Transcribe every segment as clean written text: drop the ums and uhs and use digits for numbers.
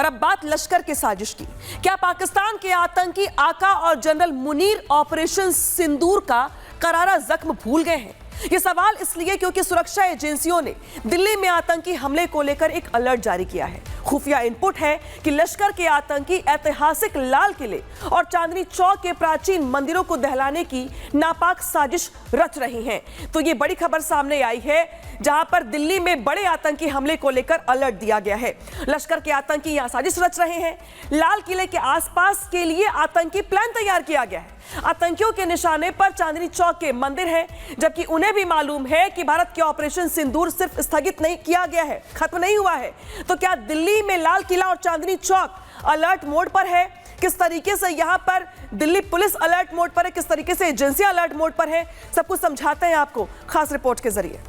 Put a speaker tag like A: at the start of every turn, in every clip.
A: अब बात लश्कर की साजिश की। क्या पाकिस्तान के आतंकी आका और जनरल मुनीर ऑपरेशन सिंदूर का करारा जख्म भूल गए हैं? ये सवाल इसलिए क्योंकि सुरक्षा एजेंसियों ने दिल्ली में आतंकी हमले को लेकर एक अलर्ट जारी किया है। खुफिया इनपुट है कि लश्कर के आतंकी ऐतिहासिक लाल किले और चांदनी चौक के प्राचीन मंदिरों को दहलाने की नापाक साजिश रच रही हैं। तो ये बड़ी खबर सामने आई है, जहां पर दिल्ली में बड़े आतंकी हमले को लेकर अलर्ट दिया गया है। लश्कर के आतंकी यहां साजिश रच रहे हैं। लाल किले के आसपास के लिए आतंकी प्लान तैयार किया गया है। आतंकियों के निशाने पर चांदनी चौक के मंदिर हैं, जबकि उन्हें भी मालूम है कि भारत के ऑपरेशन सिंदूर सिर्फ स्थगित नहीं किया गया है, खत्म नहीं हुआ है। तो क्या दिल्ली में लाल किला और चांदनी चौक अलर्ट मोड पर है? किस तरीके से यहां पर दिल्ली पुलिस अलर्ट मोड पर है, किस तरीके से एजेंसियां अलर्ट मोड पर है, सब कुछ समझाते हैं आपको खास रिपोर्ट के जरिए।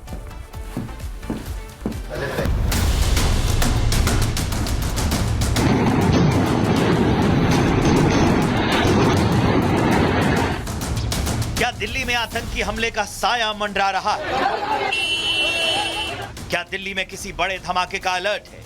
B: क्या दिल्ली में आतंकी हमले का साया मंडरा रहा है? क्या दिल्ली में किसी बड़े धमाके का अलर्ट है?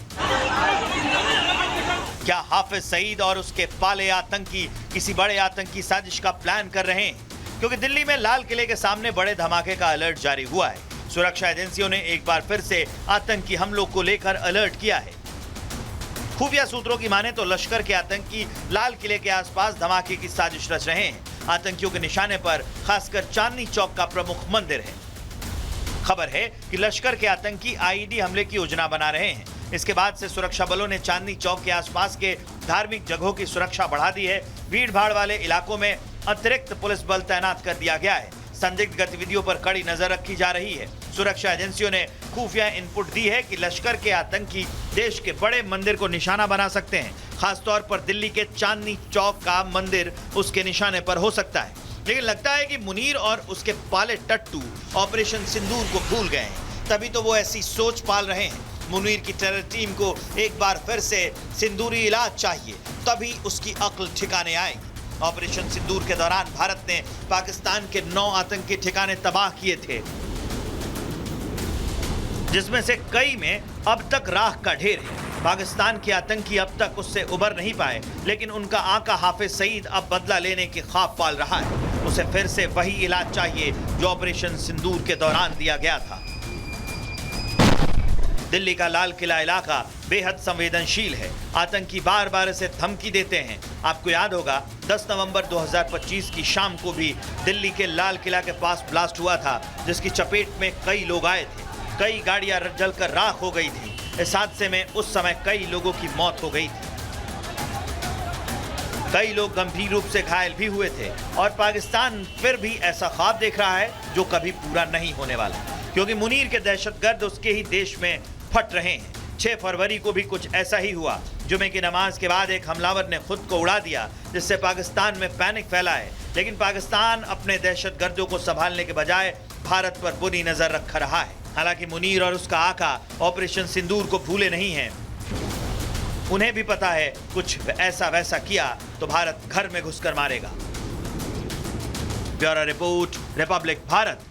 B: क्या हाफिज सईद और उसके पाले आतंकी किसी बड़े आतंकी साजिश का प्लान कर रहे हैं? क्योंकि दिल्ली में लाल किले के सामने बड़े धमाके का अलर्ट जारी हुआ है। सुरक्षा एजेंसियों ने एक बार फिर से आतंकी हमलों को लेकर अलर्ट किया है। खुफिया सूत्रों की माने तो लश्कर के आतंकी लाल किले के आसपास धमाके की साजिश रच रहे हैं। आतंकियों के निशाने पर खासकर चांदनी चौक का प्रमुख मंदिर है। खबर है कि लश्कर के आतंकी आईईडी हमले की योजना बना रहे हैं। इसके बाद से सुरक्षा बलों ने चांदनी चौक के आसपास के धार्मिक जगहों की सुरक्षा बढ़ा दी है। भीड़ भाड़ वाले इलाकों में अतिरिक्त पुलिस बल तैनात कर दिया गया है। संदिग्ध गतिविधियों पर कड़ी नजर रखी जा रही है। सुरक्षा एजेंसियों ने खुफिया इनपुट दी है कि लश्कर के आतंकी देश के बड़े मंदिर को निशाना बना सकते हैं। खासतौर पर दिल्ली के चांदनी चौक का मंदिर उसके निशाने पर हो सकता है। लेकिन लगता है कि मुनीर और उसके पाले टट्टू ऑपरेशन सिंदूर को भूल गए हैं, तभी तो वो ऐसी सोच पाल रहे हैं। मुनीर की टेरर टीम को एक बार फिर से सिंदूरी इलाज चाहिए, तभी उसकी अक्ल ठिकाने आएगी। ऑपरेशन सिंदूर के दौरान भारत ने पाकिस्तान के 9 आतंकी ठिकाने तबाह किए थे, जिसमें से कई में अब तक राख का ढेर है। पाकिस्तान के आतंकी अब तक उससे उबर नहीं पाए, लेकिन उनका आका हाफिज सईद अब बदला लेने के ख्वाब पाल रहा है। उसे फिर से वही इलाज चाहिए जो ऑपरेशन सिंदूर के दौरान दिया गया था। दिल्ली का लाल किला इलाका बेहद संवेदनशील है। आतंकी बार बार इसे धमकी देते हैं। आपको याद होगा 10 नवंबर 2025 की शाम को भी दिल्ली के लाल किला के पास ब्लास्ट हुआ था, जिसकी चपेट में कई लोग आए थे। कई गाड़ियां जलकर राख हो गई थी। इस हादसे में उस समय कई लोगों की मौत हो गई थी। कई लोग गंभीर रूप से घायल भी हुए थे। और पाकिस्तान फिर भी ऐसा ख्वाब देख रहा है जो कभी पूरा नहीं होने वाला, क्योंकि मुनीर के दहशतगर्द उसके ही देश में फट रहे हैं। 6 फरवरी को भी कुछ ऐसा ही हुआ। जुमे की नमाज के बाद एक हमलावर ने खुद को उड़ा दिया, जिससे पाकिस्तान में पैनिक फैला है। लेकिन पाकिस्तान अपने दहशतगर्दों को संभालने के बजाय भारत पर बुरी नजर रख रहा है। हालांकि मुनीर और उसका आका ऑपरेशन सिंदूर को भूले नहीं हैं। उन्हें भी पता है कुछ ऐसा वैसा किया तो भारत घर में घुसकर मारेगा। Bureau report, Republic Bharat.